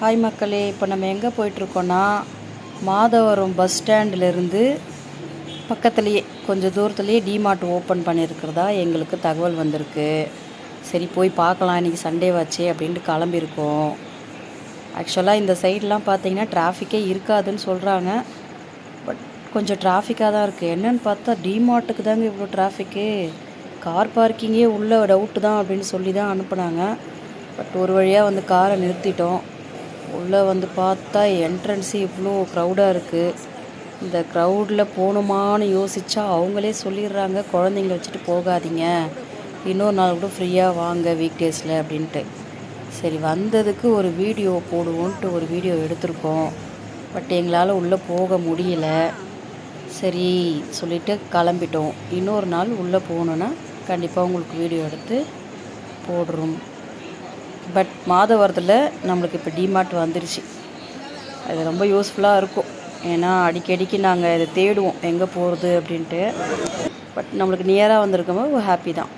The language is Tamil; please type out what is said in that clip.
ஹாய் மக்களே, இப்போ நம்ம எங்கே போயிட்டுருக்கோன்னா மாதவரம் பஸ் ஸ்டாண்டிலேருந்து பக்கத்துலேயே கொஞ்சம் தூரத்துலேயே டிமார்ட் ஓப்பன் பண்ணியிருக்கிறதா எங்களுக்கு தகவல் வந்திருக்கு. சரி போய் பார்க்கலாம், இன்றைக்கி சண்டே வாச்சு அப்படின்ட்டு கிளம்பியிருக்கோம். ஆக்சுவலாக இந்த சைட்லாம் பார்த்தீங்கன்னா டிராஃபிக்கே இருக்காதுன்னு சொல்கிறாங்க. பட் கொஞ்சம் டிராஃபிக்காக தான் இருக்குது. என்னென்னு பார்த்தா டிமார்ட்டுக்கு தாங்க இவ்வளோ டிராஃபிக்கு. கார் பார்க்கிங்கே உள்ள டவுட்டு தான் அப்படின்னு சொல்லி தான் அனுப்புனாங்க. பட் ஒரு வழியாக வந்து காரை நிறுத்திட்டோம். உள்ளே வந்து பார்த்தா என்ட்ரன்ஸு இவ்வளோ க்ரௌடாக இருக்குது. இந்த க்ரௌடில் போகணுமான்னு யோசித்தா அவங்களே சொல்லிடுறாங்க, குழந்தைங்கள வச்சுட்டு போகாதீங்க, இன்னொரு நாள் கூட ஃப்ரீயாக வாங்க வீக் டேஸில் அப்படின்ட்டு. சரி வந்ததுக்கு ஒரு வீடியோ போடுவோன்ட்டு ஒரு வீடியோ எடுத்திருக்கோம். பட் எங்களால் உள்ளே போக முடியல. சரி சொல்லிவிட்டு கிளம்பிட்டோம். இன்னொரு நாள் உள்ளே போகணுன்னா கண்டிப்பாக உங்களுக்கு வீடியோ எடுத்து போடுறோம். பட் மாதவரத்தில் நம்மளுக்கு இப்போ டிமார்ட் வந்துருச்சு. அது ரொம்ப யூஸ்ஃபுல்லாக இருக்கும். ஏன்னா அடிக்கடிக்கு நாங்கள் இதை தேடுவோம் எங்கே போகிறது அப்படின்ட்டு. பட் நம்மளுக்கு நியராக வந்திருக்கும்போது ஹாப்பி தான்.